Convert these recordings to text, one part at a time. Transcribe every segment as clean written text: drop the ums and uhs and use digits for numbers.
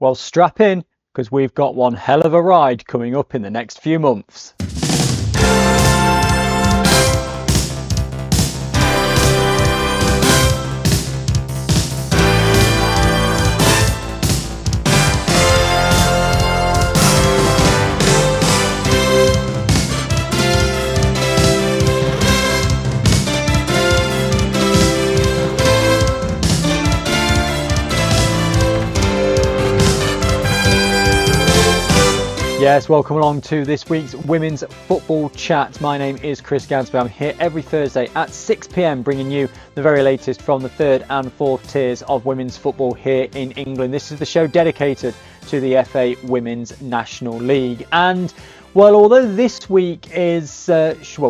Well, strap in, because we've got one hell of a ride coming up in the next few months. Yes, welcome along to this week's Women's Football Chat. My name is Chris Gansby. I'm here every Thursday at 6 p.m. bringing you the very latest from the third and fourth tiers of women's football here in England. This is the show dedicated to the FA Women's National League. And, well, although this week is,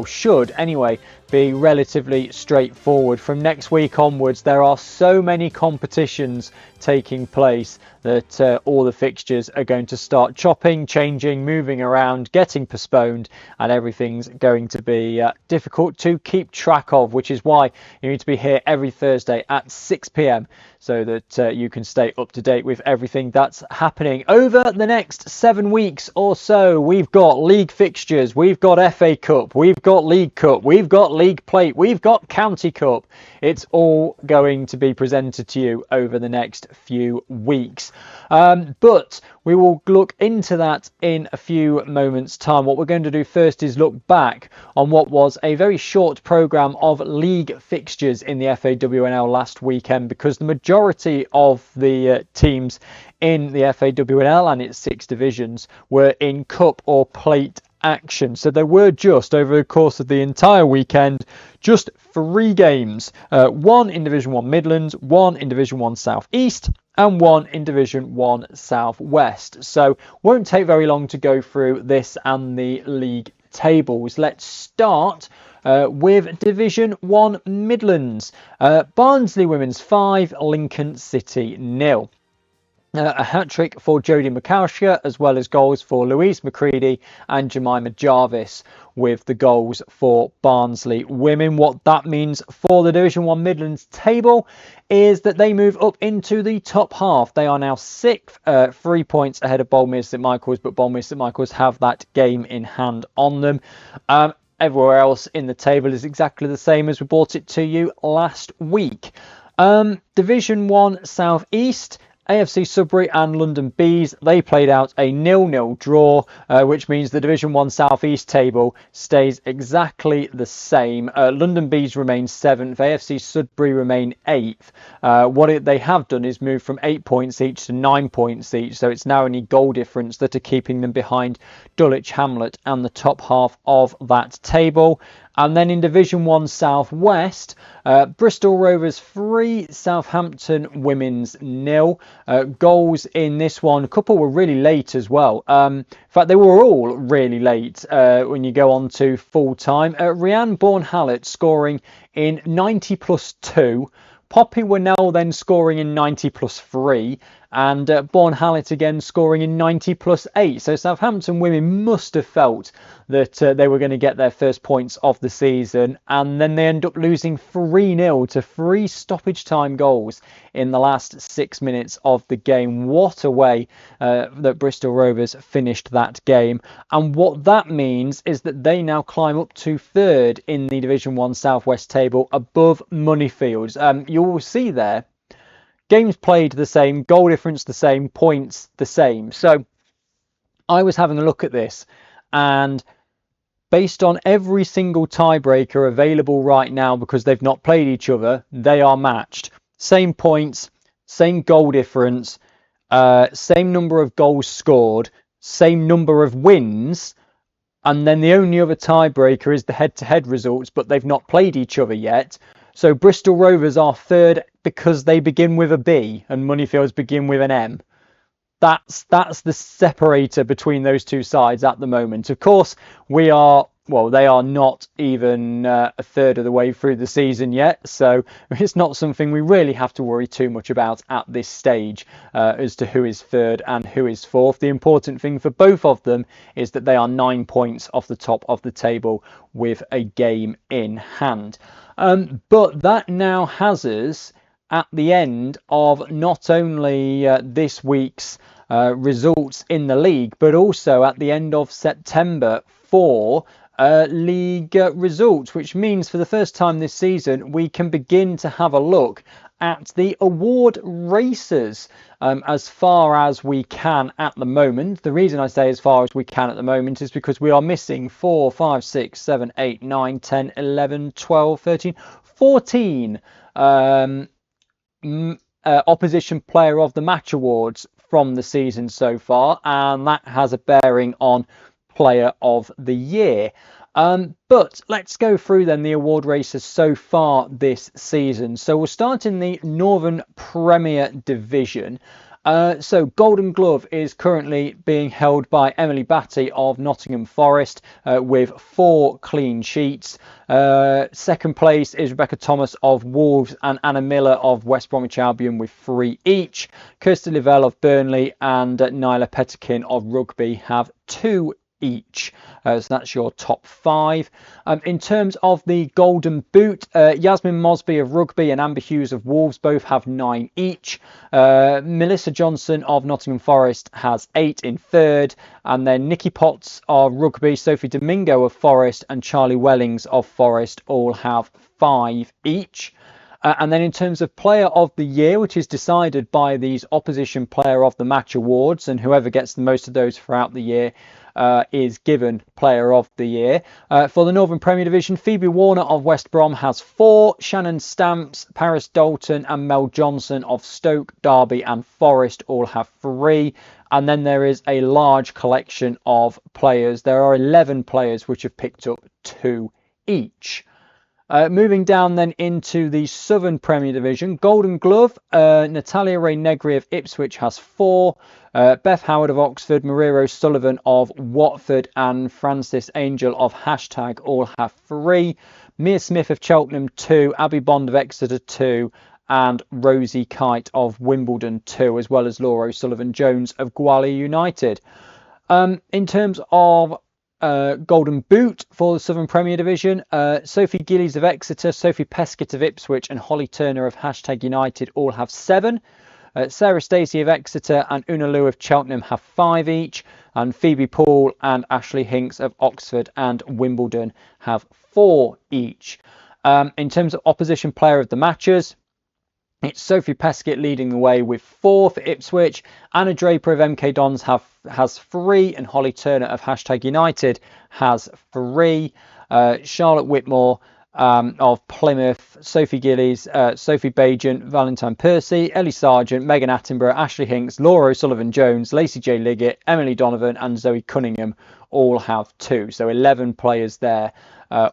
should anyway, be relatively straightforward, from next week onwards there are so many competitions taking place that all the fixtures are going to start chopping, changing, moving around, getting postponed, and everything's going to be difficult to keep track of, which is why you need to be here every Thursday at 6 p.m. so that you can stay up to date with everything that's happening. Over the next 7 weeks or so, we've got league fixtures, we've got FA Cup, we've got League Cup, we've got League Plate, we've got County Cup. It's all going to be presented to you over the next few weeks. But we will look into that in a few moments' time. What we're going to do first is look back on what was a very short programme of league fixtures in the FAWNL last weekend, because the majority of the teams in the FAWNL and its 6 divisions were in Cup or Plate action. So there were just, over the course of the entire weekend, just 3 games. 1 in Division 1 Midlands, 1 in Division 1 South East, and 1 in Division 1 South West. So won't take very long to go through this and the league tables. Let's start with Division 1 Midlands. Barnsley Women's 5, Lincoln City 0. A hat-trick for Jodie McAllister, as well as goals for Louise McCready and Jemima Jarvis with the goals for Barnsley Women. What that means for the Division 1 Midlands table is that they move up into the top half. They are now 6th, 3 points ahead of Boldmere St Michael's, but Boldmere St Michael's have that game in hand on them. Everywhere else in the table is exactly the same as we brought it to you last week. Division 1 South East, AFC Sudbury and London Bees, they played out a 0-0 draw, which means the Division 1 South East table stays exactly the same. London Bees remain 7th, AFC Sudbury remain 8th. What they have done is move from 8 points each to 9 points each, so it's now only goal difference that are keeping them behind Dulwich Hamlet and the top half of that table. And then in Division 1 South West, Bristol Rovers 3, Southampton Women's 0. Goals in this one, a couple were really late as well. In fact, they were all really late when you go on to full time. Rhiannon Bourne-Hallett scoring in 90 plus 2. Poppy Winnell then scoring in 90 plus 3. And Bourne-Hallett again scoring in 90 plus 8. So Southampton Women must have felt that they were going to get their first points of the season, and then they end up losing 3-0 to 3 stoppage time goals in the last 6 minutes of the game. What a way that Bristol Rovers finished that game. And what that means is that they now climb up to 3rd in the Division 1 South West table, above Moneyfields. You will see there, games played the same, goal difference the same, points the same. So I was having a look at this, and based on every single tiebreaker available right now, because they've not played each other, they are matched. Same points, same goal difference, same number of goals scored, same number of wins. And then the only other tiebreaker is the head-to-head results, but they've not played each other yet. So Bristol Rovers are 3rd because they begin with a B and Moneyfields begin with an M. That's the separator between those two sides at the moment. Of course, they are not even a third of the way through the season yet, so it's not something we really have to worry too much about at this stage as to who is 3rd and who is 4th. The important thing for both of them is that they are 9 points off the top of the table with a game in hand. But that now has us at the end of not only this week's results in the league, but also at the end of September for league results, which means for the first time this season we can begin to have a look at the award races as far as we can at the moment. The reason I say as far as we can at the moment is because we are missing 4, 5, 6, 7, 8, 9, 10, 11, 12, 13, 14 opposition player of the match awards from the season so far, and that has a bearing on player of the year. But let's go through then the award races so far this season. So we'll start in the Northern Premier Division. So Golden Glove is currently being held by Emily Batty of Nottingham Forest with 4 clean sheets. Second place is Rebecca Thomas of Wolves and Anna Miller of West Bromwich Albion with 3 each. Kirsty Livell of Burnley and Nyla Petterkin of Rugby have 2 each. So that's your top 5. In terms of the Golden Boot, Yasmin Mosby of Rugby and Amber Hughes of Wolves both have 9 each. Melissa Johnson of Nottingham Forest has 8 in third, and then Nikki Potts of Rugby, Sophie Domingo of Forest and Charlie Wellings of Forest all have 5 each. And then in terms of Player of the Year, which is decided by these Opposition Player of the Match awards, and whoever gets the most of those throughout the year is given Player of the Year. For the Northern Premier Division, Phoebe Warner of West Brom has 4, Shannon Stamps, Paris Dalton and Mel Johnson of Stoke, Derby and Forest all have 3. And then there is a large collection of players. There are 11 players which have picked up 2 each. Moving down then into the Southern Premier Division, Golden Glove, Natalia Ray Negri of Ipswich has 4, Beth Howard of Oxford, Maria O'Sullivan of Watford and Frances Angel of Hashtag all have 3, Mia Smith of Cheltenham 2, Abby Bond of Exeter 2 and Rosie Kite of Wimbledon 2, as well as Laura O'Sullivan Jones of Gwalior United. In terms of Golden Boot for the Southern Premier Division, Sophie Gillies of Exeter, Sophie Peskett of Ipswich and Holly Turner of Hashtag United all have 7. Sarah Stacey of Exeter and Una Liu of Cheltenham have 5 each, and Phoebe Paul and Ashley Hinks of Oxford and Wimbledon have 4 each. In terms of Opposition Player of the Matches, it's Sophie Peskett leading the way with 4 for Ipswich. Anna Draper of MK Dons has 3, and Holly Turner of Hashtag United has 3. Charlotte Whitmore of Plymouth, Sophie Gillies, Sophie Bajan, Valentine Percy, Ellie Sargent, Megan Attenborough, Ashley Hinks, Laura O'Sullivan Jones, Lacey J. Liggett, Emily Donovan and Zoe Cunningham all have 2. So 11 players there,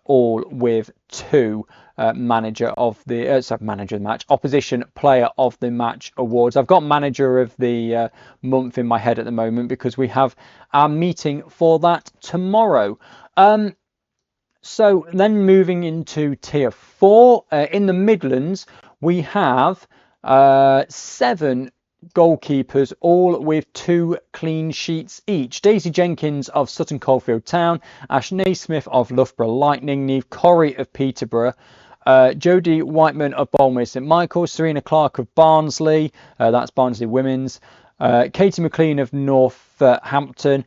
all with 2 manager of the match, Opposition Player of the Match awards. I've got Manager of the Month in my head at the moment because we have our meeting for that tomorrow. So then moving into Tier 4, in the Midlands, we have 7 goalkeepers, all with 2 clean sheets each. Daisy Jenkins of Sutton Coldfield Town, Ash Naismith of Loughborough Lightning, Neve Corrie of Peterborough, Jodie Whiteman of Bournemouth St Michael, Serena Clark of Barnsley, that's Barnsley Women's, Katie McLean of Northampton,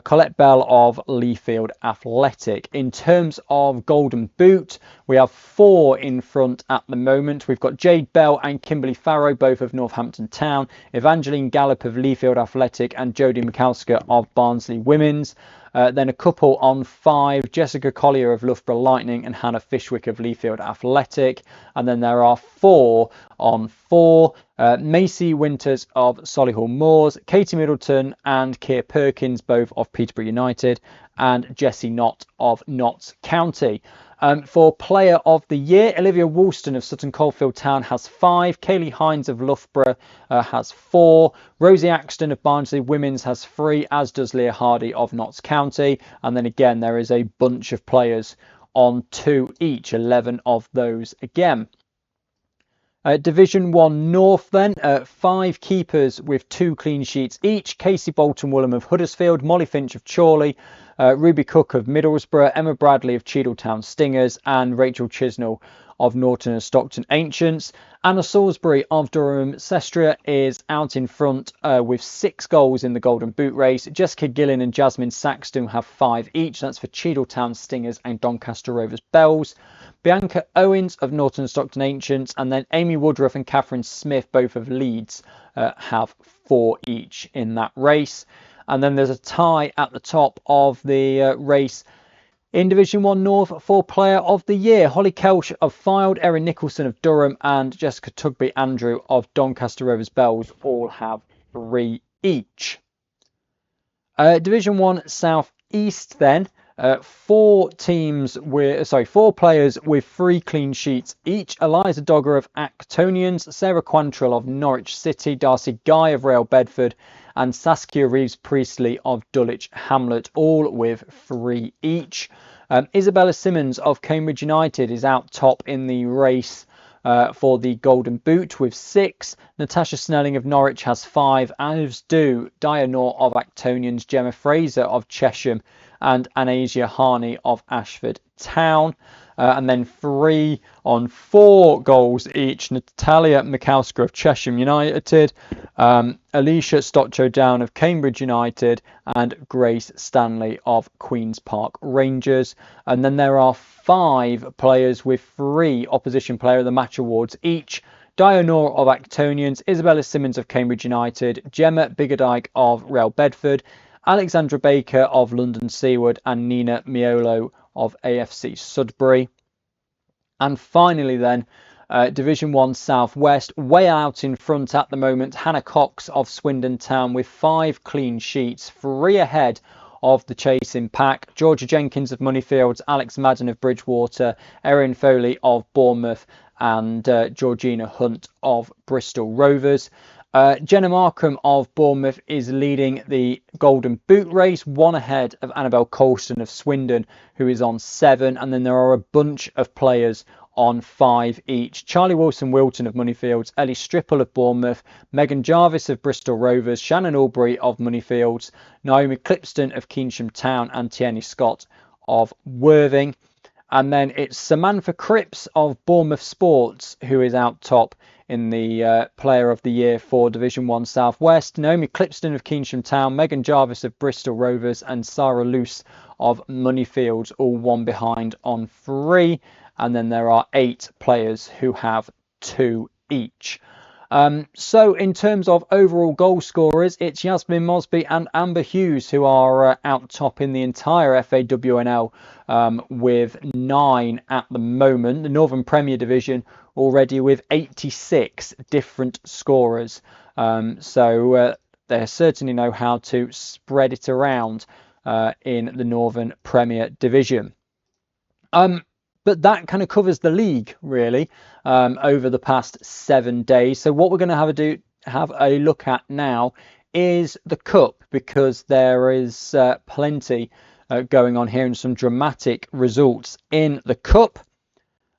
Colette Bell of Leafield Athletic. In terms of Golden Boot, we have 4 in front at the moment. We've got Jade Bell and Kimberly Farrow, both of Northampton Town, Evangeline Gallop of Leafield Athletic and Jodie McAlsker of Barnsley Women's. Then a couple on 5, Jessica Collier of Loughborough Lightning and Hannah Fishwick of Leafield Athletic. And then there are 4 on 4, Macy Winters of Solihull Moors, Katie Middleton and Keir Perkins, both of Peterborough United, and Jessie Knott of Notts County. For Player of the Year, Olivia Woolston of Sutton Coldfield Town has 5, Kaylee Hines of Loughborough has 4, Rosie Axton of Barnsley Women's has 3, as does Leah Hardy of Notts County. And then again, there is a bunch of players on 2 each, 11 of those again. Division 1 North then, 5 keepers with 2 clean sheets each. Casey Bolton-Woolham of Huddersfield, Molly Finch of Chorley, Ruby Cook of Middlesbrough, Emma Bradley of Cheadletown Stingers and Rachel Chisnell of Norton and Stockton Ancients. Anna Salisbury of Durham Sestria is out in front with 6 goals in the Golden Boot race. Jessica Gillen and Jasmine Saxton have 5 each. That's for Cheadletown Stingers and Doncaster Rovers Bells. Bianca Owens of Norton and Stockton Ancients, and then Amy Woodruff and Catherine Smith, both of Leeds, have 4 each in that race. And then there's a tie at the top of the race in Division 1 North for Player of the Year. Holly Kelch of Fylde, Erin Nicholson of Durham, and Jessica Tugby Andrew of Doncaster Rovers Bells all have 3 each. Division 1 South East then. 4 players with 3 clean sheets each. Eliza Dogger of Actonians, Sarah Quantrill of Norwich City, Darcy Guy of Rail Bedford, and Saskia Reeves Priestley of Dulwich Hamlet, all with 3 each. Isabella Simmons of Cambridge United is out top in the race for the Golden Boot with 6. Natasha Snelling of Norwich has 5, as do Dianor of Actonians, Gemma Fraser of Chesham, and Anasia Harney of Ashford Town. And then 3 on 4 goals each. Natalia Mikowska of Chesham United, Alicia Stoccho Down of Cambridge United, and Grace Stanley of Queen's Park Rangers. And then there are 5 players with 3 Opposition Player of the Match awards each. Dianor of Actonians, Isabella Simmons of Cambridge United, Gemma Biggerdike of Rail Bedford, Alexandra Baker of London Seaward, and Nina Miolo of AFC Sudbury. And finally then, Division 1 South West, way out in front at the moment, Hannah Cox of Swindon Town with 5 clean sheets, 3 ahead of the chasing pack. Georgia Jenkins of Moneyfields, Alex Madden of Bridgewater, Erin Foley of Bournemouth, and Georgina Hunt of Bristol Rovers. Jenna Markham of Bournemouth is leading the Golden Boot race, 1 ahead of Annabelle Colston of Swindon, who is on 7. And then there are a bunch of players on 5 each. Charlie Wilson-Wilton of Moneyfields, Ellie Stripple of Bournemouth, Megan Jarvis of Bristol Rovers, Shannon Albury of Moneyfields, Naomi Clipston of Keynsham Town, and Tierney Scott of Worthing. And then it's Samantha Cripps of Bournemouth Sports who is out top in the Player of the Year for Division 1 South West. Naomi Clipston of Keynsham Town, Megan Jarvis of Bristol Rovers, and Sarah Luce of Moneyfields, all 1 behind on 3. And then there are 8 players who have 2 each. So in terms of overall goal scorers, it's Yasmin Mosby and Amber Hughes who are out top in the entire FAWNL with 9 at the moment. The Northern Premier Division already with 86 different scorers. So they certainly know how to spread it around in the Northern Premier Division. But that kind of covers the league, really, over the past 7 days. So what we're going to have a look at now is the Cup, because there is plenty going on here and some dramatic results in the Cup.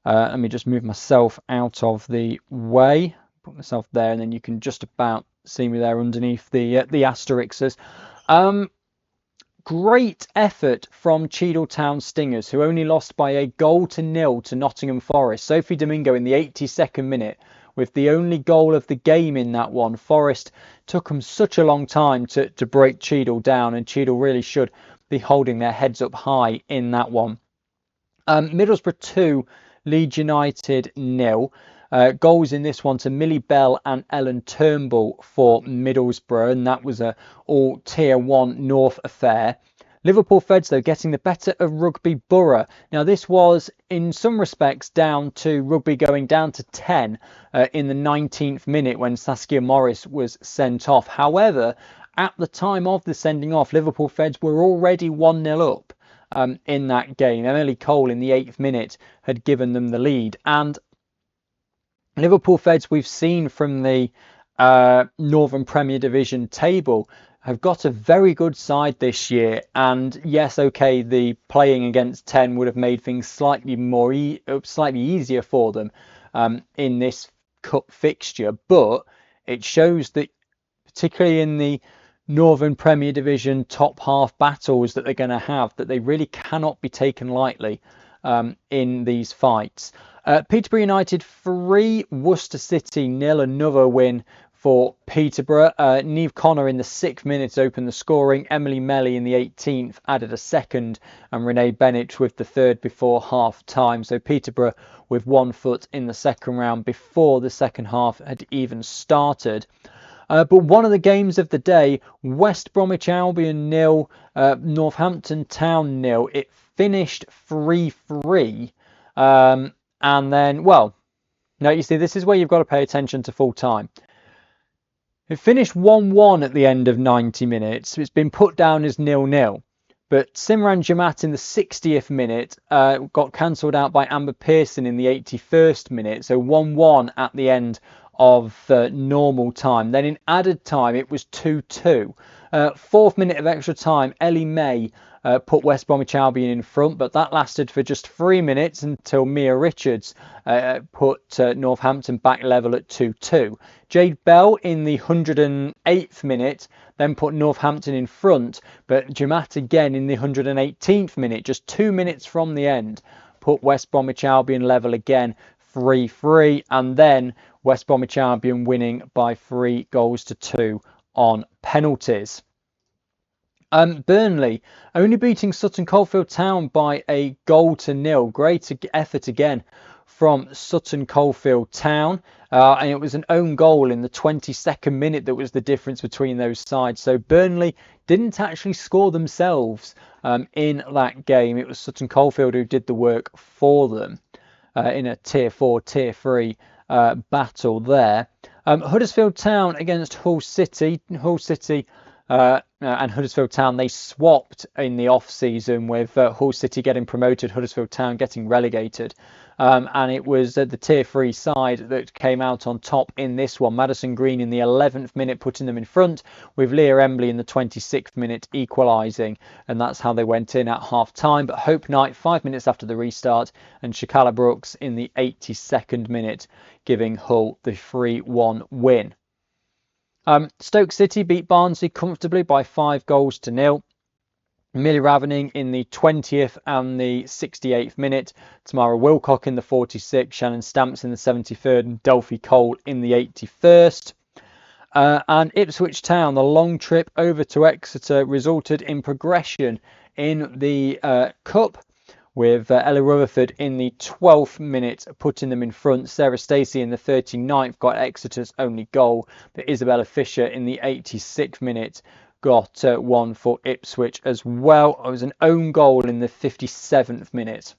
Let me just move myself out of the way, put myself there, and then you can just about see me there underneath the asterisks. Great effort from Cheadletown Stingers, who only lost by a 1-0 to Nottingham Forest. Sophie Domingo in the 82nd minute with the only goal of the game in that one. Forest took them such a long time to break Cheadle down, and Cheadle really should be holding their heads up high in that one. Middlesbrough 2, Leeds United 0. Goals in this one to Millie Bell and Ellen Turnbull for Middlesbrough, and that was a all Tier 1 North affair. Liverpool Feds, though, getting the better of Rugby Borough. Now, this was in some respects down to Rugby going down to 10 in the 19th minute when Saskia Morris was sent off. However, at the time of the sending off, Liverpool Feds were already 1-0 up in that game. Emily Cole in the 8th minute had given them the lead, and Liverpool Feds, we've seen from the Northern Premier Division table, have got a very good side this year. And yes, okay, the playing against 10 would have made things slightly easier for them in this cup fixture. But it shows that, particularly in the Northern Premier Division top half battles that they're going to have, that they really cannot be taken lightly in these fights. Peterborough United 3, Worcester City 0, another win for Peterborough. Niamh Connor in the 6th minute opened the scoring. Emily Melly in the 18th added a second, and Renee Bennett with the third before half time. So Peterborough with 1 foot in the second round before the second half had even started. But one of the games of the day, West Bromwich Albion 0, Northampton Town 0. It finished 3-3. And then, well, now you see, this is where you've got to pay attention to full time. It finished 1-1 at the end of 90 minutes. It's been put down as 0-0. But Simran Jamat in the 60th minute got cancelled out by Amber Pearson in the 81st minute. So 1-1 at the end of normal time. Then in added time, it was 2-2. 4th minute of extra time, Ellie May put West Bromwich Albion in front, but that lasted for just 3 minutes until Mia Richards put Northampton back level at 2-2. Jade Bell in the 108th minute then put Northampton in front, but Jamat again in the 118th minute, just 2 minutes from the end, put West Bromwich Albion level again, 3-3, and then West Bromwich Albion winning by 3-2 on penalties. Burnley only beating Sutton Coldfield Town by a 0-0. Great effort again from Sutton Coldfield Town. And it was an own goal in the 22nd minute that was the difference between those sides. So Burnley didn't actually score themselves in that game. It was Sutton Coldfield who did the work for them in a Tier 4, Tier 3 battle there. Huddersfield Town against Hull City. Hull City and Huddersfield Town, they swapped in the off-season with Hull City getting promoted, Huddersfield Town getting relegated. And it was the Tier 3 side that came out on top in this one. Madison Green in the 11th minute putting them in front, with Leah Embley in the 26th minute equalising. And that's how they went in at half-time. But Hope Knight 5 minutes after the restart, and Shakala Brooks in the 82nd minute, giving Hull the 3-1 win. Stoke City beat Barnsley comfortably by 5-0. Millie Ravening in the 20th and the 68th minute. Tamara Wilcock in the 46th. Shannon Stamps in the 73rd. And Delphi Cole in the 81st. And Ipswich Town, the long trip over to Exeter resulted in progression in the Cup, with Ella Rutherford in the 12th minute putting them in front. Sarah Stacey in the 39th got Exeter's only goal, but Isabella Fisher in the 86th minute got one for Ipswich as well. It was an own goal in the 57th minute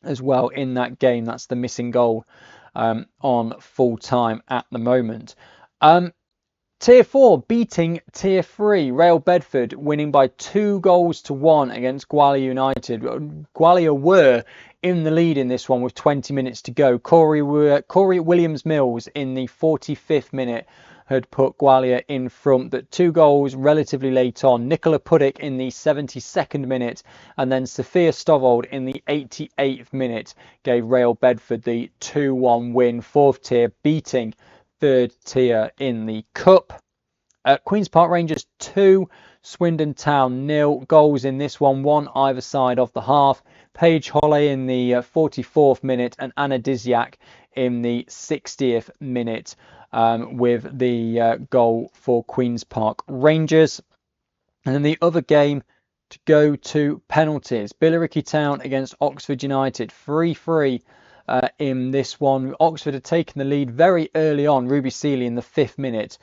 as well in that game. That's the missing goal on full time at the moment. Tier 4 beating Tier 3, Real Bedford winning by 2-1 against Gwalia United. Gwalia were in the lead in this one with 20 minutes to go. Corey Williams-Mills in the 45th minute had put Gwalia in front, but 2 goals relatively late on. Nicola Puddick in the 72nd minute, and then Sophia Stovold in the 88th minute gave Real Bedford the 2-1 win. 4th tier beating 3rd tier in the Cup. Queen's Park Rangers 2, Swindon Town 0. Goals in this one, 1 either side of the half. Paige Holley in the 44th minute and Anna Dizyak in the 60th minute with the goal for Queen's Park Rangers. And then the other game to go to penalties. Billericay Town against Oxford United, 3-3. In this one, Oxford had taken the lead very early on. Ruby Seeley in the 5th minute,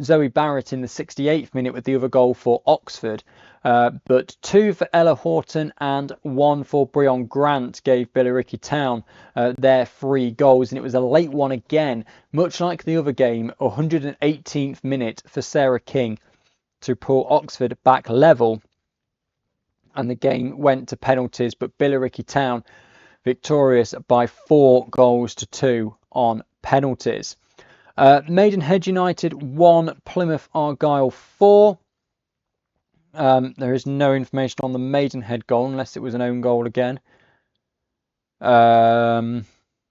Zoe Barrett in the 68th minute with the other goal for Oxford, but 2 for Ella Horton and 1 for Breon Grant gave Billericay Town their 3 goals, and it was a late one again, much like the other game. 118th minute for Sarah King to pull Oxford back level, and the game went to penalties, but Billericay Town victorious by 4-2 on penalties. Maidenhead United 1, Plymouth Argyle 4. There is no information on the Maidenhead goal unless it was an own goal again. No,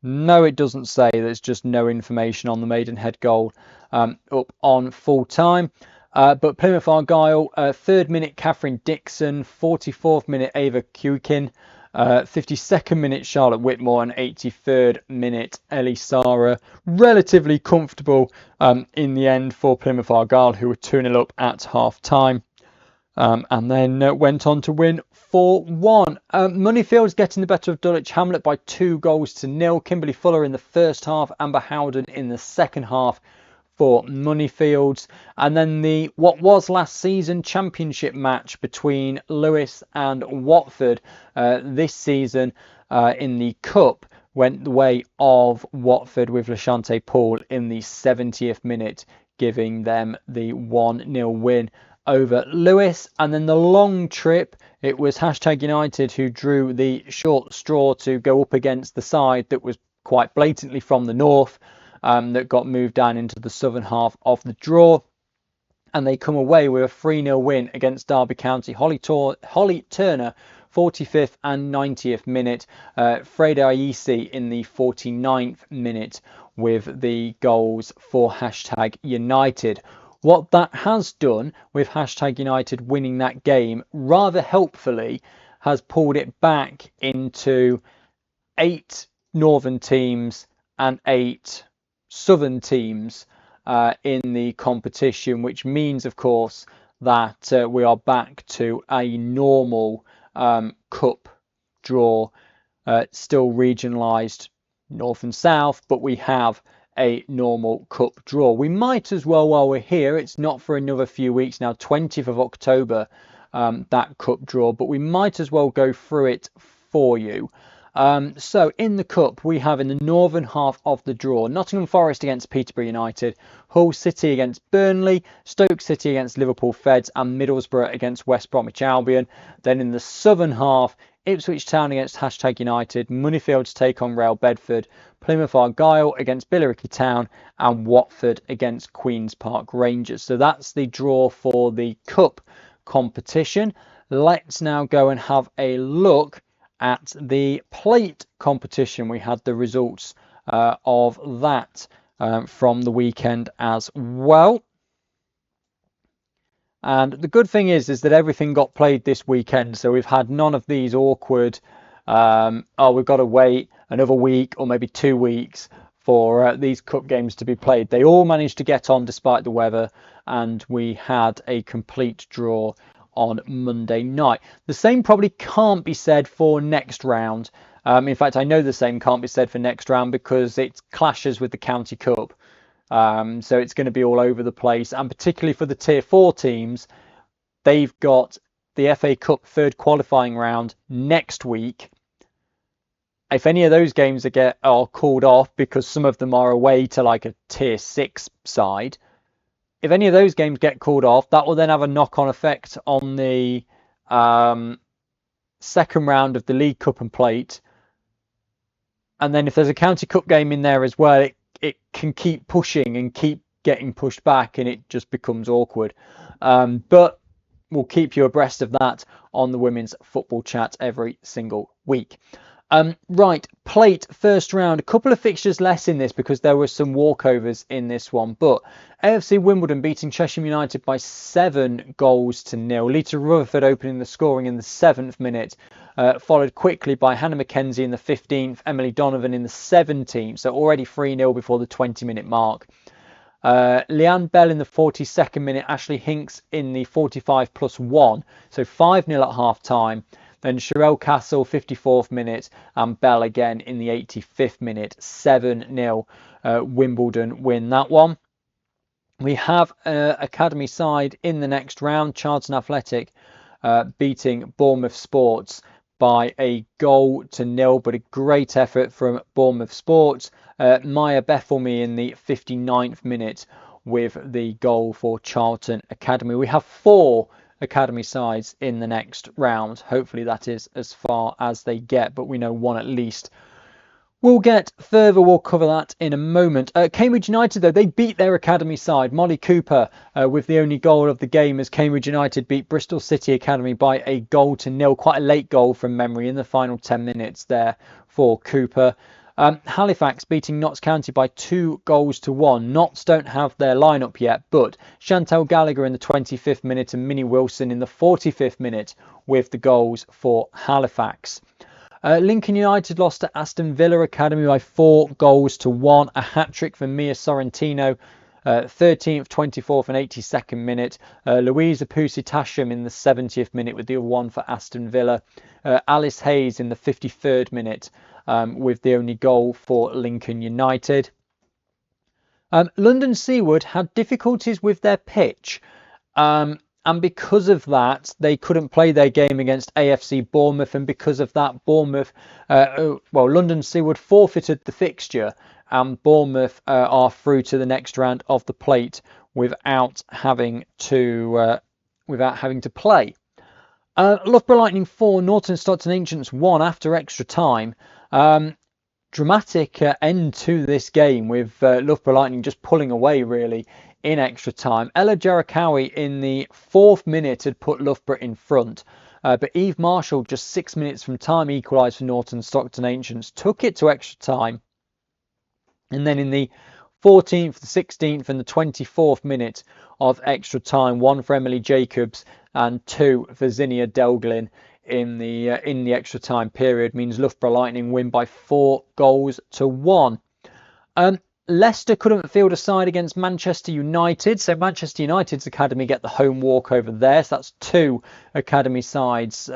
it doesn't say. There's just no information on the Maidenhead goal up on full time. But Plymouth Argyle, 3rd minute Catherine Dixon, 44th minute Ava Kukin. 52nd minute, Charlotte Whitmore, and 83rd minute, Ellie Sara. Relatively comfortable in the end for Plymouth Argyle, who were 2-0 up at half-time. And then went on to win 4-1. Moneyfields getting the better of Dulwich Hamlet by 2-0. Kimberly Fuller in the first half, Amber Howden in the second half for Moneyfields. And then what was last season championship match between Lewes and Watford this season in the Cup went the way of Watford, with Lashante Paul in the 70th minute giving them the 1-0 win over Lewes. And then the long trip, it was #United who drew the short straw to go up against the side that was quite blatantly from the north, that got moved down into the southern half of the draw. And they come away with a 3-0 win against Derby County. Holly Turner, 45th and 90th minute. Freda Ayisi in the 49th minute with the goals for #United. What that has done with #United winning that game rather helpfully has pulled it back into 8 northern teams and 8 southern teams in the competition, which means, of course, that we are back to a normal cup draw, still regionalised north and south, but we have a normal cup draw. We might as well, while we're here, it's not for another few weeks now, 20th of October, that cup draw, but we might as well go through it for you. So in the cup, we have in the northern half of the draw, Nottingham Forest against Peterborough United, Hull City against Burnley, Stoke City against Liverpool Feds, and Middlesbrough against West Bromwich Albion. Then in the southern half, Ipswich Town against #United, Moneyfields take on Real Bedford, Plymouth Argyle against Billericay Town, and Watford against Queen's Park Rangers. So that's the draw for the cup competition. Let's now go and have a look at the plate competition. We had the results of that from the weekend as well. And the good thing is that everything got played this weekend. So we've had none of these awkward, we've got to wait another week or maybe 2 weeks for these cup games to be played. They all managed to get on despite the weather, and we had a complete draw on Monday night. The same probably can't be said for next round. In fact, I know the same can't be said for next round because it clashes with the County Cup. So it's going to be all over the place, and particularly for the Tier 4 teams, they've got the FA Cup third qualifying round next week. If any of those games are called off, because some of them are away to like a Tier 6 side, if any of those games get called off, that will then have a knock-on effect on the second round of the League Cup and Plate. And then if there's a County Cup game in there as well, it can keep pushing and keep getting pushed back, and it just becomes awkward. But we'll keep you abreast of that on the Women's Football Chat every single week. Right, Plate, first round. A couple of fixtures less in this because there were some walkovers in this one. But AFC Wimbledon beating Cheshire United by 7-0. Lita Rutherford opening the scoring in the 7th minute. Followed quickly by Hannah Mackenzie in the 15th, Emily Donovan in the 17th. So already 3-0 before the 20-minute mark. Leanne Bell in the 42nd minute. Ashley Hinks in the 45+1. So 5-0 at half-time. Then Sherelle Castle, 54th minute, and Bell again in the 85th minute. 7-0 Wimbledon win that one. We have Academy side in the next round. Charlton Athletic beating Bournemouth Sports by 1-0, but a great effort from Bournemouth Sports. Maya Bethelme in the 59th minute with the goal for Charlton Academy. We have 4 Academy sides in the next round. Hopefully that is as far as they get, but we know one at least. We'll get further, we'll cover that in a moment. Cambridge United, though, they beat their Academy side. Molly Cooper with the only goal of the game as Cambridge United beat Bristol City Academy by 1-0. Quite a late goal from memory in the final 10 minutes there for Cooper. Halifax beating Notts County by 2-1. Notts don't have their lineup yet, but Chantel Gallagher in the 25th minute and Minnie Wilson in the 45th minute with the goals for Halifax. Lincoln United lost to Aston Villa Academy by 4-1. A hat-trick for Mia Sorrentino, 13th, 24th and 82nd minute. Louisa Pusitasham in the 70th minute with the other one for Aston Villa. Alice Hayes in the 53rd minute with the only goal for Lincoln United. London Seawood had difficulties with their pitch. And because of that, they couldn't play their game against AFC Bournemouth. And because of that, London Seawood forfeited the fixture. And Bournemouth are through to the next round of the plate without having to play. Loughborough Lightning 4, Norton Stockton Ancients 1 after extra time. Dramatic end to this game with Loughborough Lightning just pulling away really in extra time. Ella Jarakawi in the 4th minute had put Loughborough in front, but Eve Marshall just 6 minutes from time equalised for Norton Stockton Ancients, took it to extra time, and then in the 14th, the 16th and the 24th minute of extra time, 1 for Emily Jacobs and 2 for Zinnia Delglin in the extra time period, means Loughborough Lightning win by 4-1. Leicester couldn't field a side against Manchester United, so Manchester United's academy get the home walk over there. So that's 2 academy sides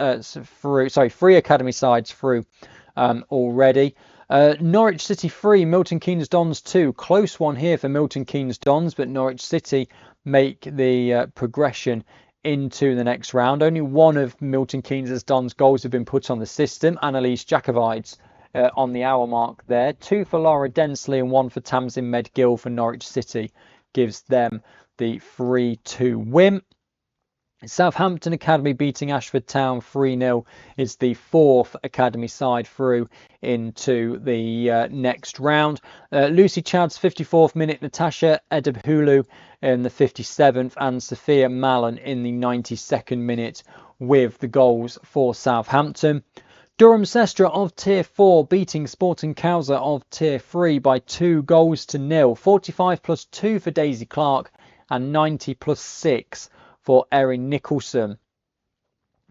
through. Sorry, 3 academy sides through already. Norwich City 3, Milton Keynes Dons 2. Close one here for Milton Keynes Dons, but Norwich City make the progression into the next round. Only one of Milton Keynes Dons goals have been put on the system. Annalise Jakovides on the hour mark there. 2 for Laura Densley and 1 for Tamsin Medgill for Norwich City gives them the 3-2 win. Southampton Academy beating Ashford Town 3-0 is the 4th academy side through into the next round. Lucy Chad's 54th minute, Natasha Edebhulu in the 57th and Sophia Mallon in the 92nd minute with the goals for Southampton. Durham Sestra of Tier 4 beating Sporting Cowser of Tier 3 by 2-0. 45 plus 2 for Daisy Clark and 90 plus 6 for Erin Nicholson.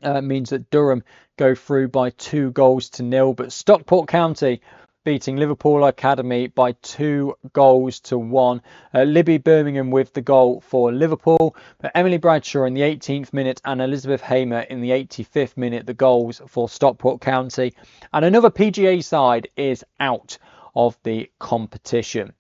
Means that Durham go through by 2-0, but Stockport County beating Liverpool Academy by 2-1. Libby Birmingham with the goal for Liverpool, but Emily Bradshaw in the 18th minute and Elizabeth Hamer in the 85th minute, the goals for Stockport County. And another PGA side is out of the competition.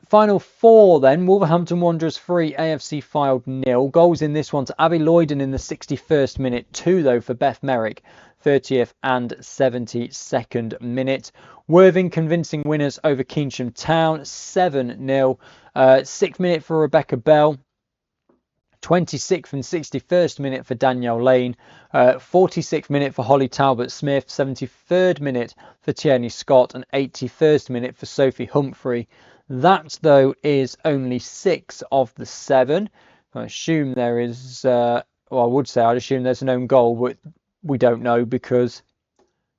Final 4 then, Wolverhampton Wanderers 3, AFC Fylde 0. Goals in this one to Abby Lloyden in the 61st minute, 2 though for Beth Merrick, 30th and 72nd minute. Worthing convincing winners over Keynsham Town, 7-0. 6th minute for Rebecca Bell, 26th and 61st minute for Danielle Lane, 46th minute for Holly Talbot Smith, 73rd minute for Tierney Scott and 81st minute for Sophie Humphrey. That, though, is only 6 of the 7. I assume there is, I'd assume there's an own goal, but we don't know because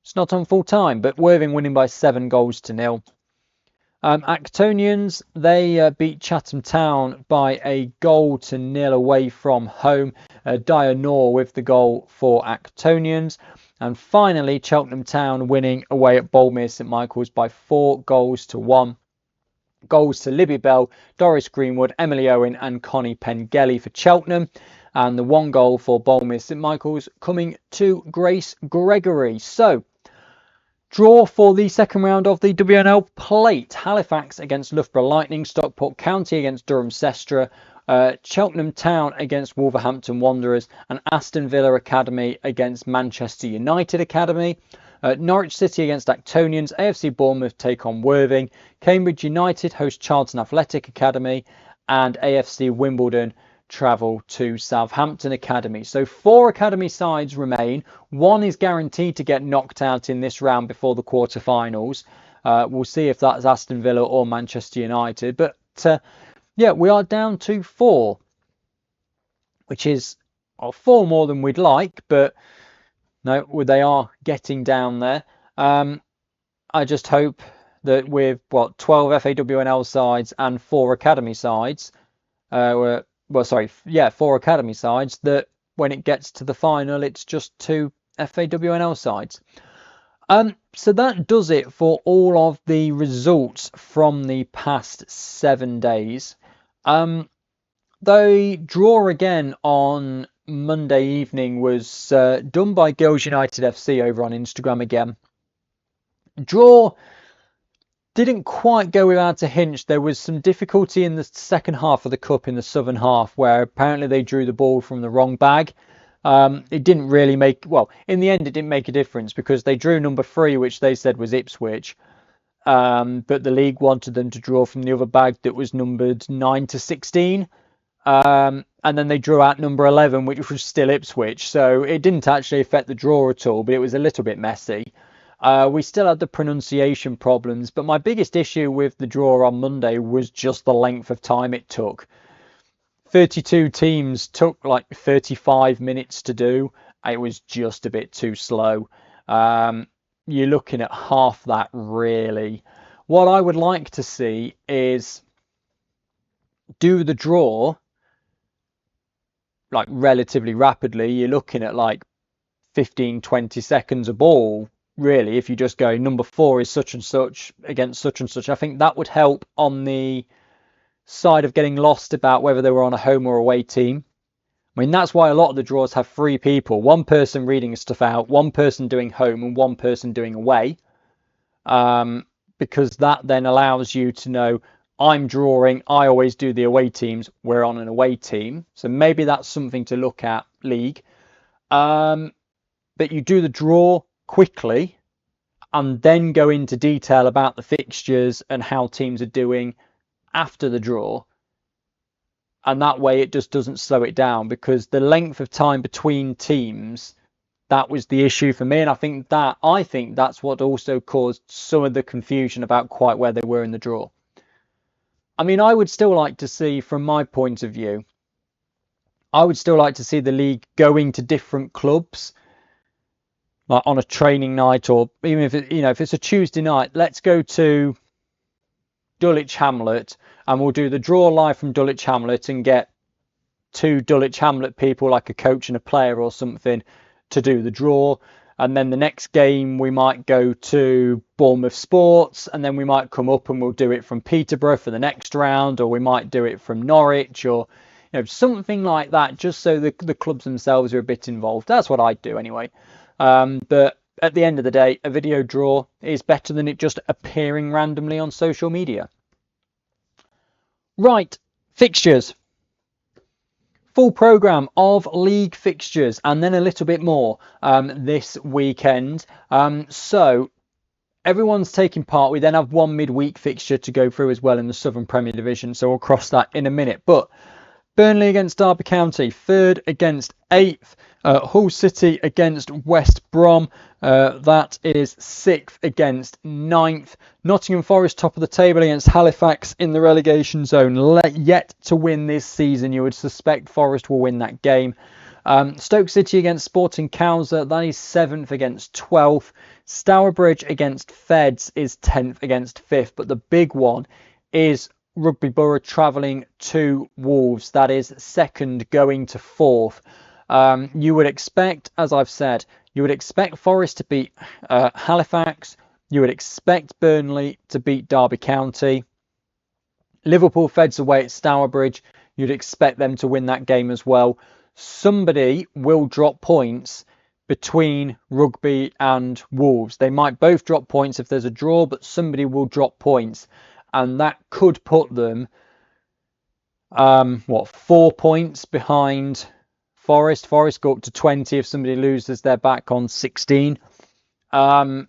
it's not on full time. But Worthing winning by 7-0. Actonians, they beat Chatham Town by 1-0 away from home. Dyer Noor with the goal for Actonians. And finally, Cheltenham Town winning away at Boldmere St Michael's by 4-1. Goals to Libby Bell, Doris Greenwood, Emily Owen and Connie Pengelly for Cheltenham. And the 1 goal for Boldmere St Michael's coming to Grace Gregory. So, draw for the second round of the WNL Plate. Halifax against Loughborough Lightning, Stockport County against Durham Sestra, Cheltenham Town against Wolverhampton Wanderers and Aston Villa Academy against Manchester United Academy. Norwich City against Actonians, AFC Bournemouth take on Worthing, Cambridge United host Charlton Athletic Academy and AFC Wimbledon travel to Southampton Academy. So 4 academy sides remain. 1 is guaranteed to get knocked out in this round before the quarterfinals. We'll see if that's Aston Villa or Manchester United. But we are down to 4, which is 4 more than we'd like, but no, they are getting down there. I just hope that with 12 FAWNL sides and 4 academy sides, 4 academy sides, that when it gets to the final, it's just 2 FAWNL sides. So that does it for all of the results from the past 7 days. The draw again on Monday evening was done by Girls United FC over on Instagram again. Draw didn't quite go without a hitch. There was some difficulty in the second half of the cup, in the southern half, where apparently they drew the ball from the wrong bag. It didn't really make, well, in the end it didn't make a difference because they drew number 3, which they said was Ipswich. But the league wanted them to draw from the other bag that was numbered 9 to 16. And then they drew out number 11, which was still Ipswich. So it didn't actually affect the draw at all, but it was a little bit messy. We still had the pronunciation problems, but my biggest issue with the draw on Monday was just the length of time it took. 32 teams took like 35 minutes to do. It was just a bit too slow. You're looking at half that, really. What I would like to see is do the draw like relatively rapidly. You're looking at like 15-20 seconds a ball, really, if you just go number 4 is such and such against such and such. I think that would help on the side of getting lost about whether they were on a home or away team. I mean, that's why a lot of the draws have 3 people, one person reading stuff out, one person doing home and one person doing away, because that then allows you to know, I'm drawing, I always do the away teams, we're on an away team. So maybe that's something to look at, league. But you do the draw quickly and then go into detail about the fixtures and how teams are doing after the draw. And that way it just doesn't slow it down, because the length of time between teams, that was the issue for me. And I think that's what also caused some of the confusion about quite where they were in the draw. I mean, I would still like to see, from my point of view, I would still like to see the league going to different clubs, like on a training night, or even if if it's a Tuesday night, let's go to Dulwich Hamlet and we'll do the draw live from Dulwich Hamlet and get 2 Dulwich Hamlet people, like a coach and a player or something, to do the draw. And then the next game we might go to Bournemouth Sports, and then we might come up and we'll do it from Peterborough for the next round, or we might do it from Norwich, or something like that, just so the clubs themselves are a bit involved. That's what I'd do anyway. But at the end of the day, a video draw is better than it just appearing randomly on social media. Right, fixtures. Full programme of league fixtures and then a little bit more this weekend. So everyone's taking part. We then have one midweek fixture to go through as well in the Southern Premier Division. So we'll cross that in a minute. But Burnley against Derby County, 3rd against 8th. Hull City against West Brom, that is 6th against 9th. Nottingham Forest top of the table against Halifax in the relegation zone, yet to win this season. You would suspect Forest will win that game. Stoke City against Sporting Cowser, that is 7th against 12th. Stourbridge against Feds is 10th against 5th, but the big one is Rugby Borough travelling to Wolves, that is 2nd going to 4th. You would expect, as I've said, you would expect Forest to beat Halifax. You would expect Burnley to beat Derby County. Liverpool Feds away at Stourbridge. You'd expect them to win that game as well. Somebody will drop points between Rugby and Wolves. They might both drop points if there's a draw, but somebody will drop points. And that could put them, 4 points behind Forest. Forest go up to 20 if somebody loses. They're back on 16. But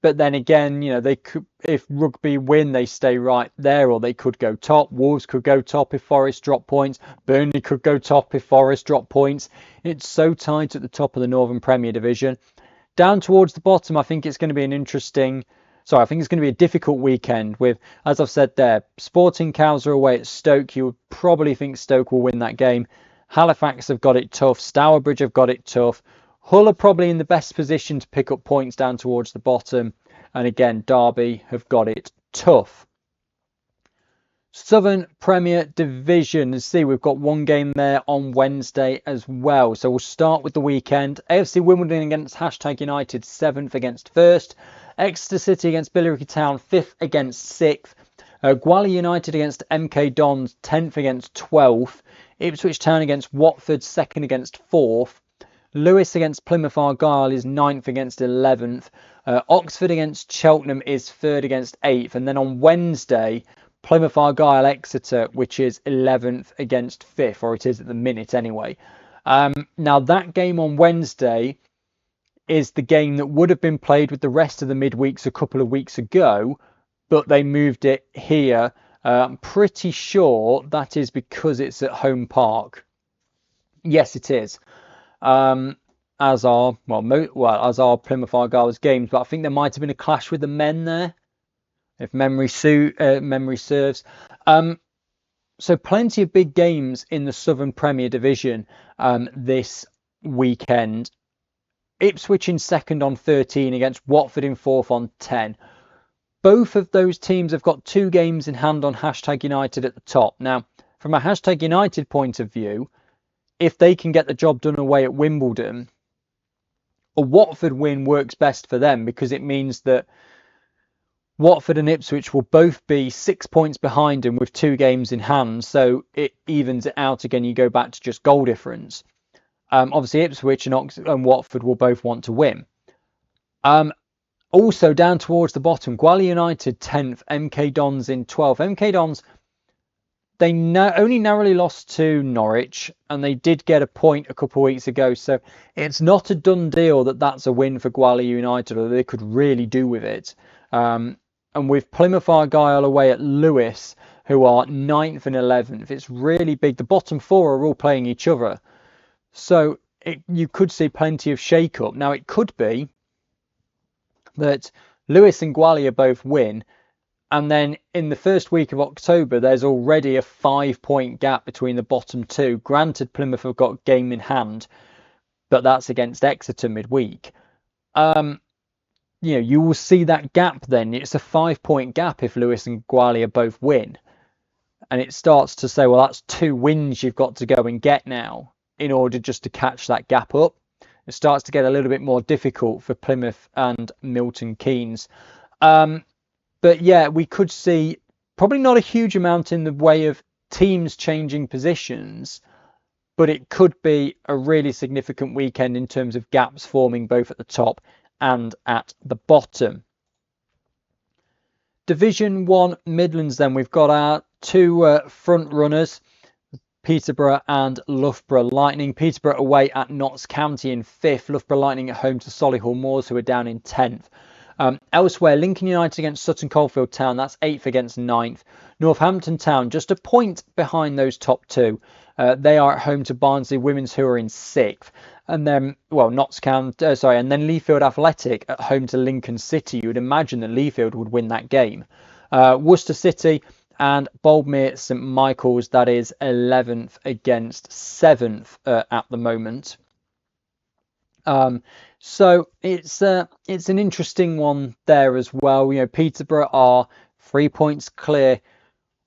then again, they could, if Rugby win, they stay right there, or they could go top. Wolves could go top if Forest drop points. Burnley could go top if Forest drop points. It's so tight at the top of the Northern Premier Division. Down towards the bottom, I think it's going to be I think it's going to be a difficult weekend with, as I've said there, Sporting Cowser away at Stoke. You would probably think Stoke will win that game. Halifax have got it tough. Stourbridge have got it tough. Hull are probably in the best position to pick up points down towards the bottom. And again, Derby have got it tough. Southern Premier Division. Let's see, we've got one game there on Wednesday as well. So we'll start with the weekend. AFC Wimbledon against #United, 7th against 1st. Exeter City against Billericay Town, 5th against 6th. Gwalior United against MK Dons, 10th against 12th. Ipswich Town against Watford, 2nd against 4th. Lewes against Plymouth Argyle is 9th against 11th. Oxford against Cheltenham is 3rd against 8th. And then on Wednesday, Plymouth Argyle Exeter, which is 11th against 5th, or it is at the minute anyway. Now that game on Wednesday is the game that would have been played with the rest of the midweeks a couple of weeks ago, but they moved it here. I'm pretty sure that is because it's at Home Park. Yes, it is. As are Plymouth Argyle's games, but I think there might have been a clash with the men there, if memory serves. So plenty of big games in the Southern Premier Division this weekend. Ipswich in 2nd on 13 against Watford in 4th on 10. Both of those teams have got 2 games in hand on #United at the top. Now, from a #United point of view, if they can get the job done away at Wimbledon, a Watford win works best for them, because it means that Watford and Ipswich will both be 6 points behind them with 2 games in hand, so it evens it out again. You go back to just goal difference. Obviously, Ipswich and Watford will both want to win. Also, down towards the bottom, Gwalior United 10th, MK Dons in 12th. MK Dons, they only narrowly lost to Norwich, and they did get a point a couple of weeks ago, so it's not a done deal that that's a win for Gwalior United, or they could really do with it. And with Plymouth Argyle away at Lewes, who are 9th and 11th, it's really big. The bottom 4 are all playing each other, so you could see plenty of shake-up. Now, it could be that Lewes and Gwalior both win, and then in the first week of October, there's already a 5-point gap between the bottom 2. Granted, Plymouth have got game in hand, but that's against Exeter midweek. You will see that gap then. It's a 5-point gap if Lewes and Gwalior both win. And it starts to say, well, that's 2 wins you've got to go and get now in order just to catch that gap up. It starts to get a little bit more difficult for Plymouth and Milton Keynes. But yeah, we could see probably not a huge amount in the way of teams changing positions, but it could be a really significant weekend in terms of gaps forming both at the top and at the bottom. Division 1 Midlands then, we've got our 2 front runners, Peterborough and Loughborough Lightning. Peterborough away at Notts County in 5th. Loughborough Lightning at home to Solihull Moors, who are down in 10th. Elsewhere, Lincoln United against Sutton Coldfield Town. That's 8th against 9th. Northampton Town just a point behind those top 2. They are at home to Barnsley Women's, who are in 6th. And then, Notts County, and then Leafield Athletic at home to Lincoln City. You would imagine that Leafield would win that game. Worcester City and Boldmere St Michael's, that is 11th against 7th at the moment. So it's an interesting one there as well. Peterborough are 3 points clear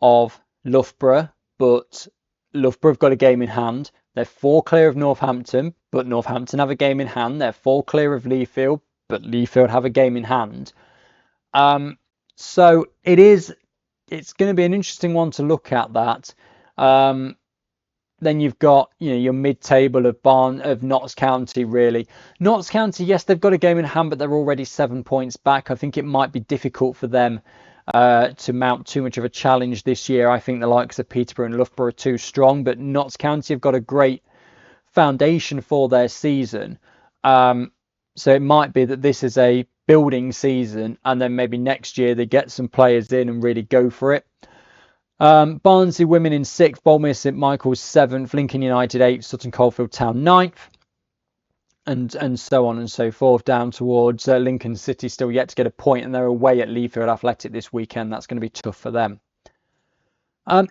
of Loughborough, but Loughborough have got a game in hand. They're 4 clear of Northampton, but Northampton have a game in hand. They're 4 clear of Leafield, but Leafield have a game in hand. So it's going to be an interesting one to look at that. Then you've got your mid-table of Notts County, really. Notts County, yes, they've got a game in hand, but they're already 7 points back. I think it might be difficult for them to mount too much of a challenge this year. I think the likes of Peterborough and Loughborough are too strong, but Notts County have got a great foundation for their season. So it might be that this is a building season, and then maybe next year they get some players in and really go for it. Barnsley Women in 6th, Boldmere St Michael's 7th, Lincoln United 8th, Sutton Coldfield Town 9th, and so on and so forth down towards Lincoln City, still yet to get a point, and they're away at Leafield Athletic this weekend. That's going to be tough for them.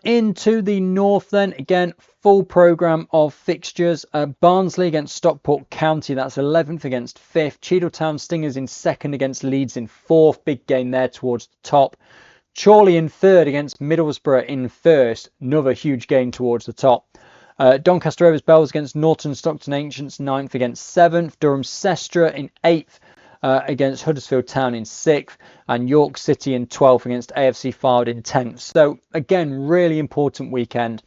Into the north then, again, full programme of fixtures. Barnsley against Stockport County, that's 11th against 5th. Cheadle Town Stingers in 2nd against Leeds in 4th. Big game there towards the top. Chorley in third against Middlesbrough in first. Another huge game towards the top. Doncaster Rovers Bells against Norton Stockton Ancients, 9th against 7th. Durham Sestra in 8th against Huddersfield Town in 6th. And York City in 12th against AFC Fylde in 10th. So, again, really important weekend.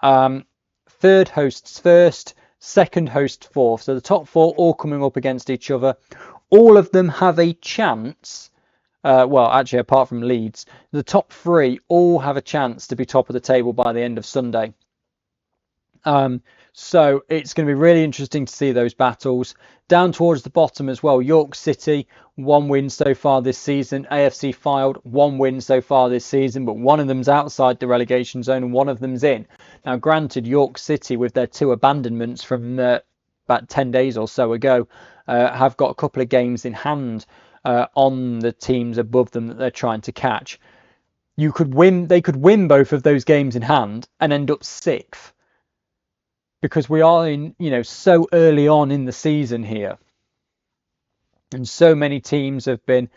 Third hosts first, second hosts fourth. So the top 4 all coming up against each other. All of them have a chance. Well, actually, apart from Leeds, the top 3 all have a chance to be top of the table by the end of Sunday. So it's going to be really interesting to see those battles. Down towards the bottom as well, York City, 1 win so far this season. AFC Fylde, 1 win so far this season, but one of them's outside the relegation zone and one of them's in. Now, granted, York City, with their 2 abandonments from about 10 days or so ago, have got a couple of games in hand on the teams above them that they're trying to catch. They could win both of those games in hand and end up 6th. Because we are in, so early on in the season here. And so many teams have been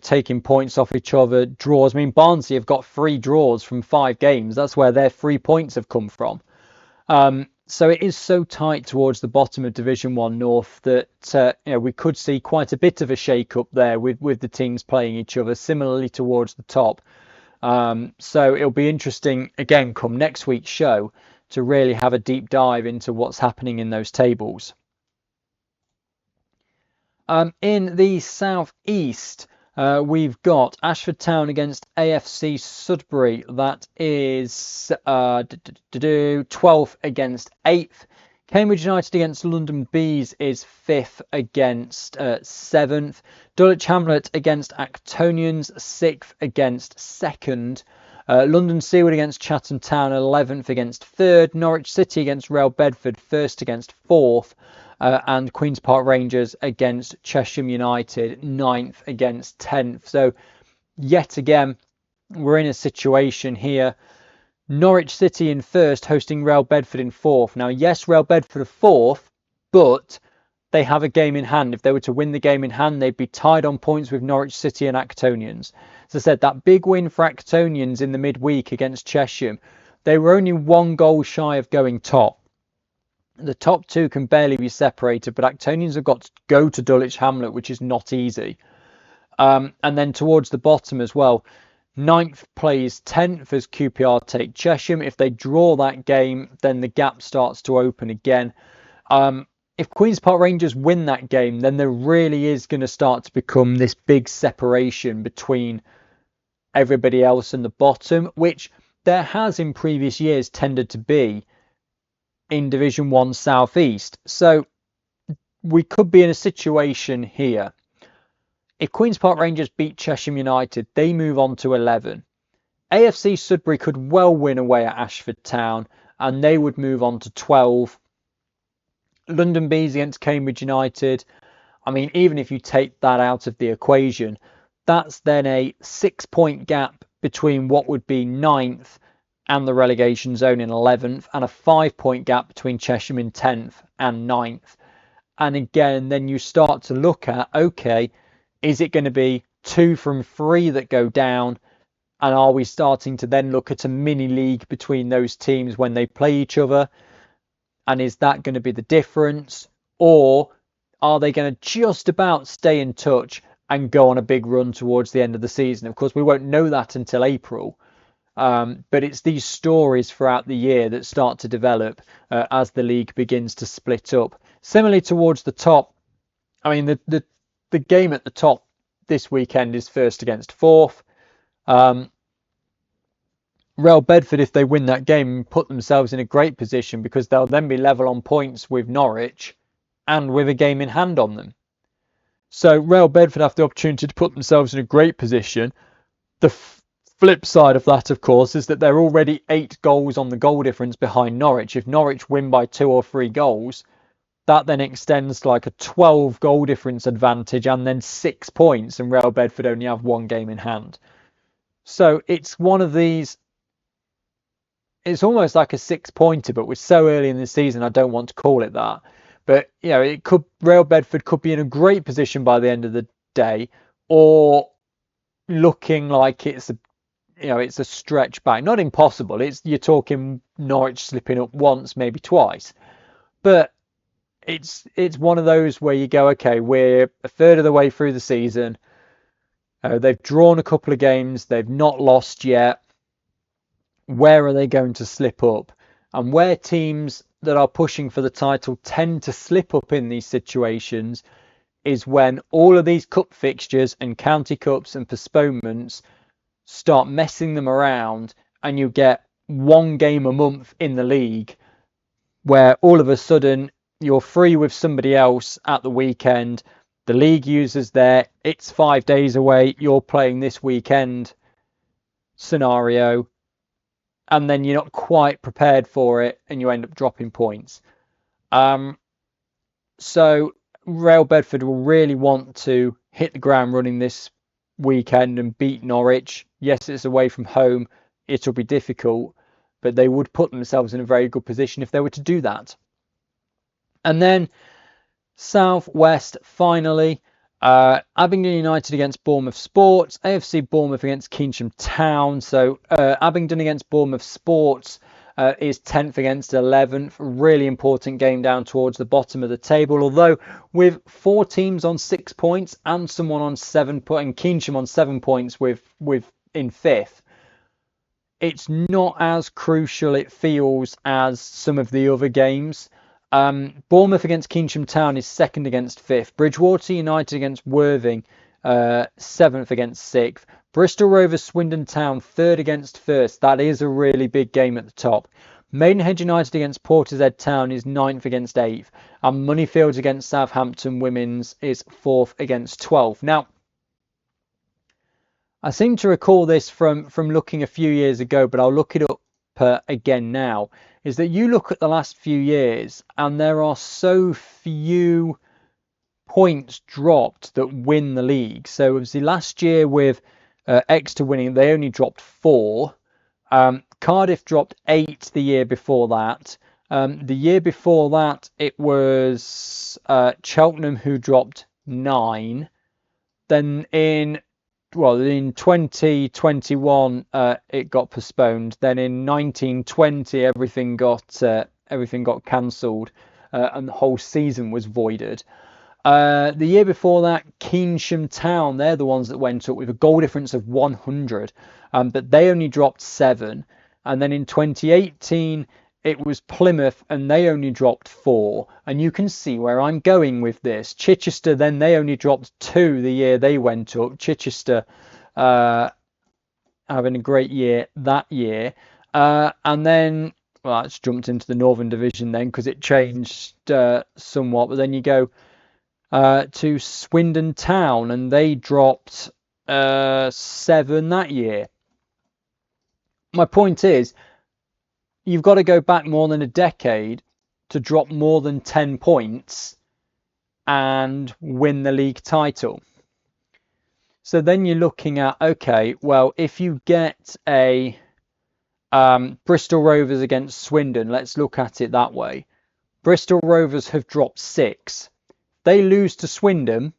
taking points off each other, draws. I mean, Barnsley have got 3 draws from 5 games. That's where their 3 points have come from. So it is so tight towards the bottom of Division 1 North that we could see quite a bit of a shake-up there with the teams playing each other, similarly towards the top. So it'll be interesting, again, come next week's show, to really have a deep dive into what's happening in those tables. In the southeast, we've got Ashford Town against AFC Sudbury. That is 12th against 8th. Cambridge United against London Bees is 5th against 7th. Dulwich Hamlet against Actonians, 6th against 2nd. London Seawood against Chatham Town, 11th against 3rd. Norwich City against Real Bedford, 1st against 4th. And Queen's Park Rangers against Chesham United, 9th against 10th. So, yet again, we're in a situation here. Norwich City in 1st, hosting Real Bedford in 4th. Now, yes, Real Bedford are 4th, but they have a game in hand. If they were to win the game in hand, they'd be tied on points with Norwich City and Actonians. As I said, that big win for Actonians in the midweek against Chesham, they were only 1 goal shy of going top. The top 2 can barely be separated, but Actonians have got to go to Dulwich Hamlet, which is not easy. And then towards the bottom as well, 9th plays 10th as QPR take Chesham. If they draw that game, then the gap starts to open again. If Queen's Park Rangers win that game, then there really is going to start to become this big separation between everybody else and the bottom, which there has in previous years tended to be in Division 1 South East. So we could be in a situation here. If Queen's Park Rangers beat Chesham United, they move on to 11. AFC Sudbury could well win away at Ashford Town, and they would move on to 12. London Bees against Cambridge United. I mean, even if you take that out of the equation, that's then a 6-point gap between what would be 9th and the relegation zone in 11th, and a 5-point gap between Chesham in 10th and 9th. And again, then you start to look at, okay, is it going to be 2 from 3 that go down? And are we starting to then look at a mini league between those teams when they play each other? And is that going to be the difference? Or are they going to just about stay in touch and go on a big run towards the end of the season? Of course, we won't know that until April. But it's these stories throughout the year that start to develop as the league begins to split up. Similarly towards the top, I mean, the game at the top this weekend is 1st against 4th. Real Bedford, if they win that game, put themselves in a great position because they'll then be level on points with Norwich and with a game in hand on them. So Real Bedford have the opportunity to put themselves in a great position. The flip side of that, of course, is that they're already 8 goals on the goal difference behind Norwich. If Norwich win by 2 or 3 goals, that then extends to like a 12 goal difference advantage and then 6 points, and Real Bedford only have 1 game in hand. So it's one of these, it's almost like a 6-pointer, but we're so early in the season, I don't want to call it that. But, Real Bedford could be in a great position by the end of the day, or looking like it's it's a stretch back. Not impossible. You're talking Norwich slipping up once, maybe twice. But it's one of those where you go, okay, we're a third of the way through the season. They've drawn a couple of games. They've not lost yet. Where are they going to slip up? And where teams that are pushing for the title tend to slip up in these situations is when all of these cup fixtures and county cups and postponements start messing them around, and you get one game a month in the league where all of a sudden you're free with somebody else at the weekend. The league uses it's 5 days away, you're playing this weekend scenario, and then you're not quite prepared for it and you end up dropping points. So Real Bedford will really want to hit the ground running this weekend and beat Norwich. Yes, it's away from home. It'll be difficult, but they would put themselves in a very good position if they were to do that. And then South West, finally, Abingdon United against Bournemouth Sports, AFC Bournemouth against Keynsham Town. So Abingdon against Bournemouth Sports is 10th against 11th. Really important game down towards the bottom of the table. Although with 4 teams on 6 points and someone on 7 points, and Keynsham on 7 points with in 5th, it's not as crucial, it feels, as some of the other games. Bournemouth against Keynsham Town is 2nd against 5th. Bridgewater United against Worthing, 7th against 6th. Bristol Rovers Swindon Town, 3rd against 1st. That is a really big game at the top. Maidenhead United against Portishead Town is 9th against 8th. And Moneyfields against Southampton Women's is 4th against 12th. Now, I seem to recall this from looking a few years ago, but I'll look it up again now, is that you look at the last few years and there are so few points dropped that win the league. So obviously last year with Exeter winning, they only dropped 4. Cardiff dropped 8 the year before that. The year before that, it was Cheltenham who dropped 9. Then in 2021 it got postponed. Then in 1920 everything got cancelled and the whole season was voided. The year before that, Keynsham Town, they're the ones that went up with a goal difference of 100, but they only dropped 7. And then in 2018 it was Plymouth and they only dropped 4. And you can see where I'm going with this. Chichester, then they only dropped 2 the year they went up. Chichester having a great year that year. And then, well, it's jumped into the Northern Division then because it changed somewhat. But then you go to Swindon Town and they dropped 7 that year. My point is, you've got to go back more than a decade to drop more than 10 points and win the league title. So then you're looking at, okay, well, if you get a Bristol Rovers against Swindon, let's look at it that way. Bristol Rovers have dropped 6. They lose to Swindon,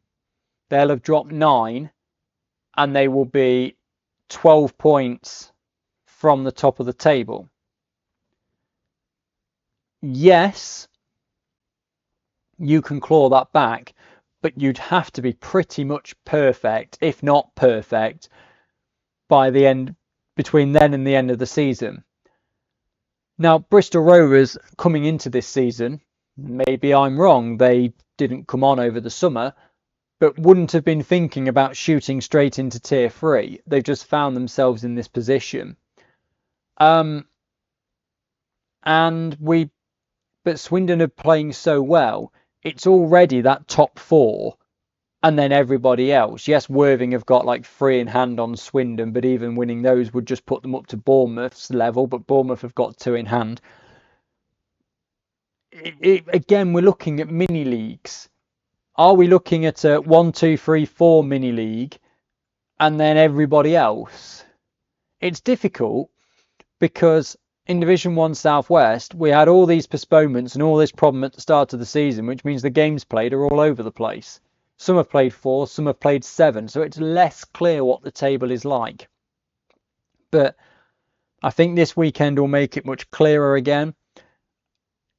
they'll have dropped 9, and they will be 12 points from the top of the table. Yes, you can claw that back, but you'd have to be pretty much perfect, if not perfect, by the end, between then and the end of the season. Now, Bristol Rovers coming into this season, maybe I'm wrong, they didn't come on over the summer, but wouldn't have been thinking about shooting straight into Tier 3. They've just found themselves in this position. But Swindon are playing so well, it's already that top 4 and then everybody else. Yes, Worthing have got like 3 in hand on Swindon, but even winning those would just put them up to Bournemouth's level, but Bournemouth have got 2 in hand. Again, we're looking at mini leagues. Are we looking at a 1, 2, 3, 4 mini league and then everybody else? It's difficult because in Division 1 Southwest, we had all these postponements and all this problem at the start of the season, which means the games played are all over the place. Some have played 4, some have played 7, so it's less clear what the table is like. But I think this weekend will make it much clearer again.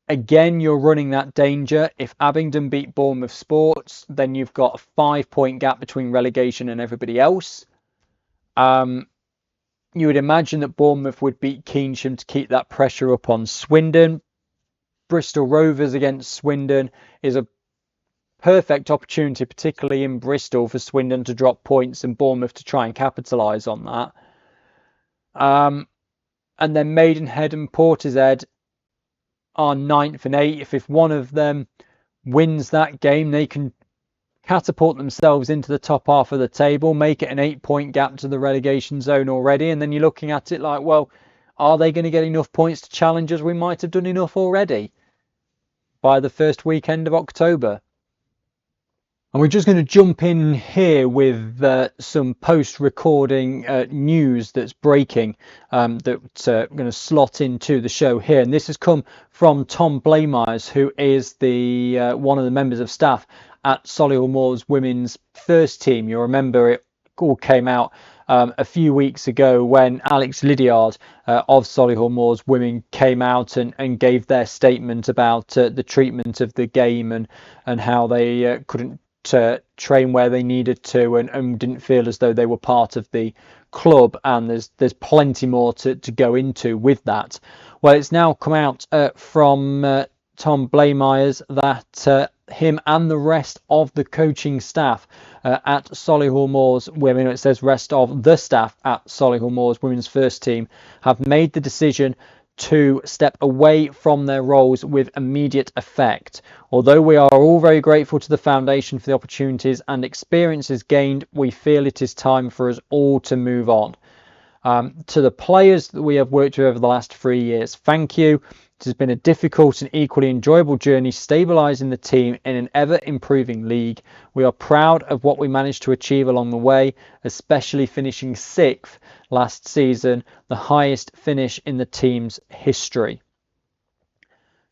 Again, you're running that danger. If Abingdon beat Bournemouth Sports, then you've got a 5-point gap between relegation and everybody else. You would imagine that Bournemouth would beat Keynsham to keep that pressure up on Swindon. Bristol Rovers against Swindon is a perfect opportunity, particularly in Bristol, for Swindon to drop points and Bournemouth to try and capitalise on that. And then Maidenhead and Portishead are 9th and 8th. If one of them wins that game, they can catapult themselves into the top half of the table, make it an 8-point gap to the relegation zone already. And then you're looking at it like, well, are they going to get enough points to challenge us? We might have done enough already by the first weekend of October. And we're just going to jump in here with some post-recording news that's breaking that's going to slot into the show here. And this has come from Tom Blamires, who is the one of the members of staff at Solihull Moors women's first team. You'll remember it all came out a few weeks ago when Alex Lydiard of Solihull Moors women came out and gave their statement about the treatment of the game and how they couldn't train where they needed to and didn't feel as though they were part of the club. And there's plenty more to go into with that. Well, it's now come out from Tom Blamires that him and the rest of the coaching staff at Solihull Moors women, it says rest of the staff at Solihull Moors women's first team, have made the decision to step away from their roles with immediate effect. Although we are all very grateful to the foundation for the opportunities and experiences gained, we feel it is time for us all to move on. To the players that we have worked with over the last 3 years, thank you. It has been a difficult and equally enjoyable journey stabilising the team in an ever-improving league. We are proud of what we managed to achieve along the way, especially finishing 6th last season, the highest finish in the team's history.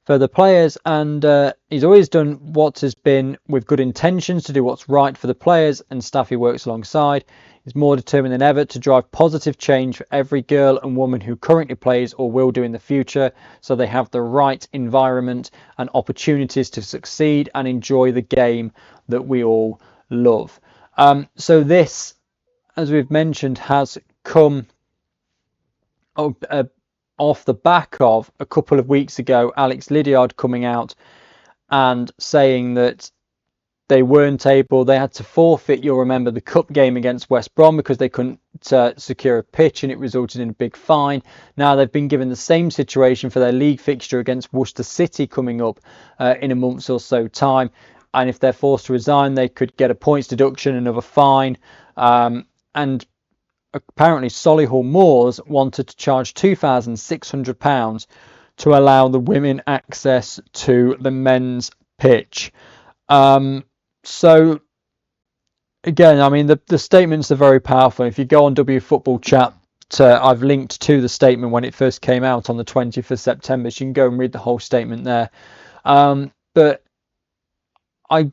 For the players, and he's always done what has been with good intentions to do what's right for the players and staff he works alongside. He's more determined than ever to drive positive change for every girl and woman who currently plays or will do in the future, so they have the right environment and opportunities to succeed and enjoy the game that we all love. So this, as we've mentioned, has come off the back of a couple of weeks ago Alex Lydiard coming out and saying that they weren't able, they had to forfeit, you'll remember, the cup game against West Brom because they couldn't secure a pitch and it resulted in a big fine. Now they've been given the same situation for their league fixture against Worcester City coming up in a month or so time, and if they're forced to resign they could get a points deduction, another fine, and apparently Solihull Moors wanted to charge £2,600 to allow the women access to the men's pitch. So again, I mean, the statements are very powerful. If you go on W Football Chat, I've linked to the statement when it first came out on the 20th of September, so you can go and read the whole statement there. But I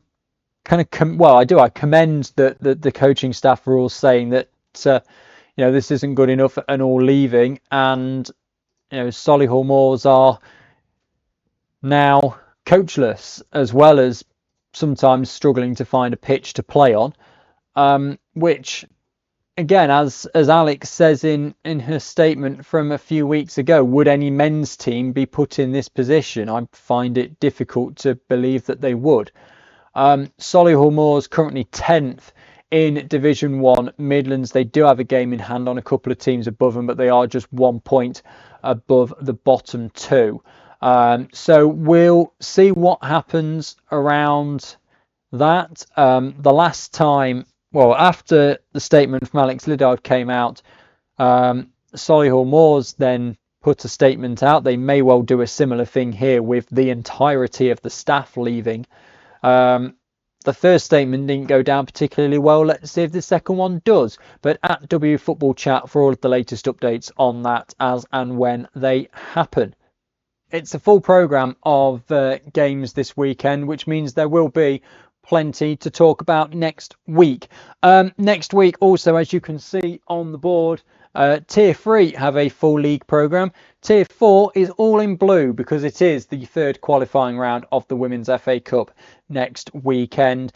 kind of I commend the coaching staff are all saying that this isn't good enough and all leaving, and Solihull Moors are now coachless as well as sometimes struggling to find a pitch to play on, which again, as Alex says in her statement from a few weeks ago, would any men's team be put in this position? I find it difficult to believe that they would. Solihull Moors currently 10th in Division 1 Midlands. They do have a game in hand on a couple of teams above them, but they are just 1 point above the bottom two. So we'll see what happens around that. The last time, after the statement from Alex Lydiard came out, Solihull Moors then put a statement out. They may well do a similar thing here with the entirety of the staff leaving. The first statement didn't go down particularly well. Let's see if the second one does. But at W Football Chat for all of the latest updates on that as and when they happen. It's a full programme of games this weekend, which means there will be plenty to talk about next week. Next week also, as you can see on the board, Tier 3 have a full league programme. Tier 4 is all in blue because it is the third qualifying round of the Women's FA Cup next weekend.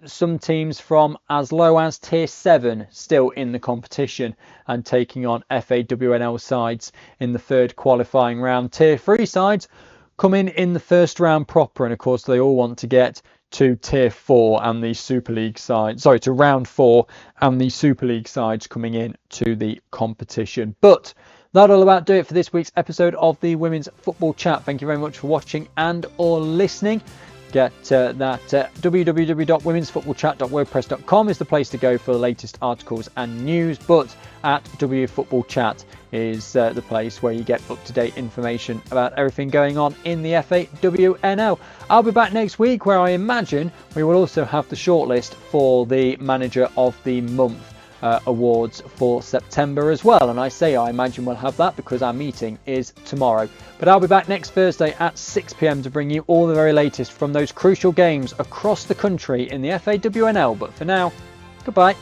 Some teams from as low as Tier 7 still in the competition and taking on FAWNL sides in the third qualifying round. Tier 3 sides come in the first round proper, and of course they all want to get to Tier 4 and the Super League side, to round 4 and the Super League sides coming in to the competition. But that'll about do it for this week's episode of the Women's Football Chat. Thank you very much for watching and or listening. Get www.womensfootballchat.wordpress.com is the place to go for the latest articles and news, but at WFootballChat is the place where you get up-to-date information about everything going on in the FAWNL. I'll be back next week where I imagine we will also have the shortlist for the Manager of the Month awards for September as well, and I say I imagine we'll have that because our meeting is tomorrow. But I'll be back next Thursday at 6 p.m. to bring you all the very latest from those crucial games across the country in the FAWNL. But for now, goodbye.